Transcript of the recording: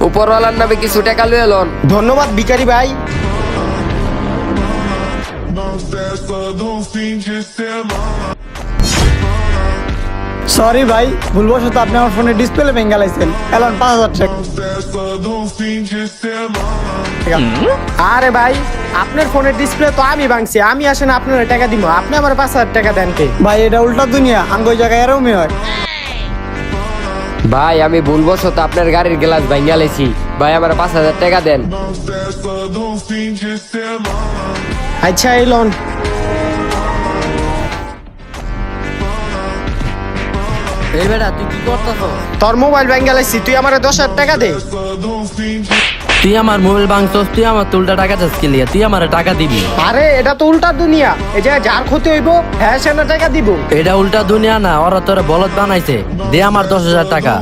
উপরওয়ালার নামে কিছু টাকা লুয়ে লন। ধন্যবাদ ভিখারি ভাই। সরি ভাই, ভুলবশত আপনি আমার ফোনের ডিসপ্লে ভেঙে গেলাইছেন। এলন 5000 টাকা। আরে ভাই, আপনার ফোনের ডিসপ্লে তো আমি ভাঙছি, আমি আসেন আপনার টাকা দিব, আপনি আমার 5000 টাকা দেন কে? ভাই এটা উল্টা দুনিয়া, আঙ্গ ওই জায়গায় এরকমই হয়। ভাই আমি ভুলবশত আপনার গাড়ির গ্লাস ভাঙিয়া লেছি, ভাই আমার 5000 টাকা দেন। আচ্ছা এই লোন। এই বেটা তুই কি করতেছ? তোর মোবাইল ভেঙে গেলাইছি, তুই আমার 10,000 টাকা দে। তুই আমার মোবাইল ভাঙছস, তুই আমার তুলটা টাকা চাস কি লিয়া? তুই আমার টাকা দিবি। আরে এটা তো উল্টা দুনিয়া, এই যে যার ক্ষতি হইব হ্যাঁ সে না টাকা দিব। এটা উল্টা দুনিয়া না, ওরা তোরে বলদ বানাইছে। দে আমার 10,000 টাকা।